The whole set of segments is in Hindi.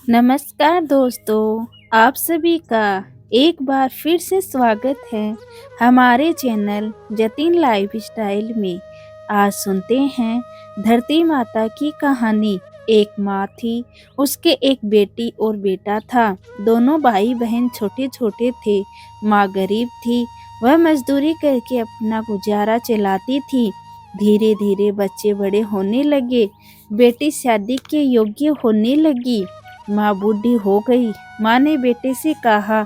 नमस्कार दोस्तों, आप सभी का एक बार फिर से स्वागत है हमारे चैनल जतिन लाइफस्टाइल में। आज सुनते हैं धरती माता की कहानी। एक माँ थी, उसके एक बेटी और बेटा था। दोनों भाई बहन छोटे छोटे थे। माँ गरीब थी, वह मजदूरी करके अपना गुजारा चलाती थी। धीरे धीरे बच्चे बड़े होने लगे, बेटी शादी के योग्य होने लगी। माँ बूढ़ी हो गई। माँ ने बेटे से कहा,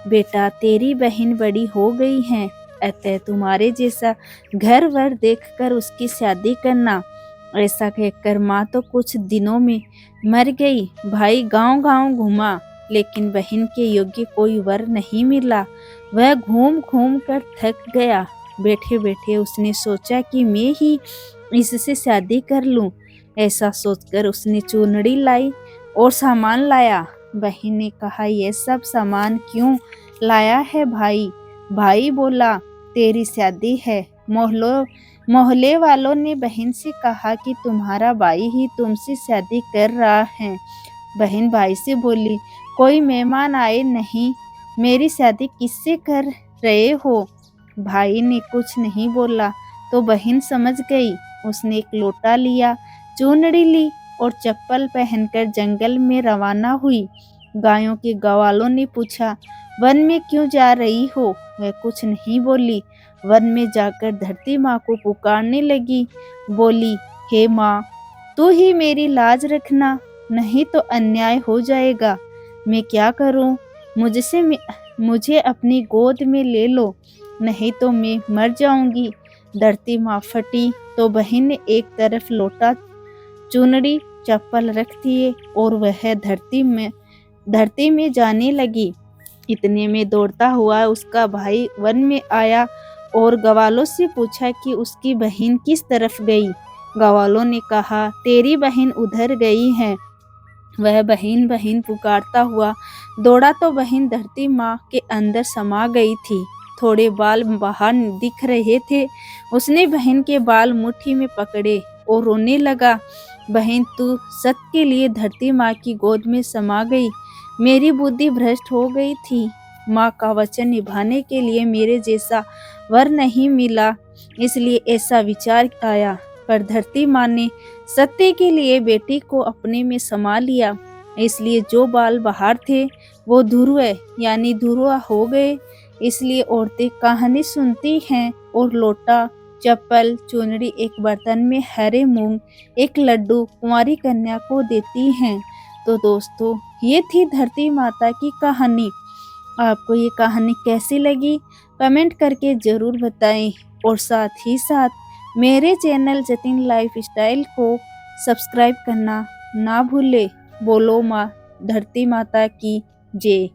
बेटा तेरी बहन बड़ी हो गई है, अतः तुम्हारे जैसा घर वर देखकर उसकी शादी करना। ऐसा कहकर माँ तो कुछ दिनों में मर गई। भाई गांव गांव घूमा, लेकिन बहन के योग्य कोई वर नहीं मिला। वह घूम घूम कर थक गया। बैठे बैठे उसने सोचा कि मैं ही इससे शादी कर लूं। ऐसा सोचकर उसने चूनड़ी लाई और सामान लाया। बहन ने कहा, ये सब सामान क्यों लाया है भाई? भाई बोला, तेरी शादी है। मोहल्ले वालों ने बहन से कहा कि तुम्हारा भाई ही तुमसे शादी कर रहा है। बहन भाई से बोली, कोई मेहमान आए नहीं, मेरी शादी किससे कर रहे हो? भाई ने कुछ नहीं बोला तो बहन समझ गई। उसने एक लोटा लिया, चूनड़ी ली और चप्पल पहनकर जंगल में रवाना हुई। गायों के ग्वालों ने पूछा, वन में क्यों जा रही हो? वह कुछ नहीं बोली। वन में जाकर धरती माँ को पुकारने लगी। बोली, हे माँ, तू ही मेरी लाज रखना, नहीं तो अन्याय हो जाएगा। मैं क्या करूं? मुझे अपनी गोद में ले लो, नहीं तो मैं मर जाऊंगी। धरती माँ फटी तो बहन ने एक तरफ लोटा, चुनड़ी, चप्पल रख दिए और वह धरती में जाने लगी। इतने में दौड़ता हुआ उसका भाई वन में आया और ग्वालों से पूछा कि उसकी बहन किस तरफ गई। ग्वालों ने कहा, तेरी बहन उधर गई है। वह बहन बहन पुकारता हुआ दौड़ा तो बहन धरती माँ के अंदर समा गई थी। थोड़े बाल बाहर दिख रहे थे। उसने बहन के बाल मुट्ठी में पकड़े और रोने लगा, बहन तू सत्य के लिए धरती माँ की गोद में समा गई। मेरी बुद्धि भ्रष्ट हो गई थी। माँ का वचन निभाने के लिए मेरे जैसा वर नहीं मिला, इसलिए ऐसा विचार आया। पर धरती माँ ने सत्य के लिए बेटी को अपने में समा लिया, इसलिए जो बाल बाहर थे वो ध्रुव यानी ध्रुवा हो गए। इसलिए औरतें कहानी सुनती हैं और लोटा, चप्पल, चुनरी एक बर्तन में हरे मूंग, एक लड्डू कुंवारी कन्या को देती हैं। तो दोस्तों, ये थी धरती माता की कहानी। आपको ये कहानी कैसी लगी कमेंट करके ज़रूर बताएं और साथ ही साथ मेरे चैनल जतिन लाइफस्टाइल को सब्सक्राइब करना ना भूले। बोलो माँ धरती माता की जय।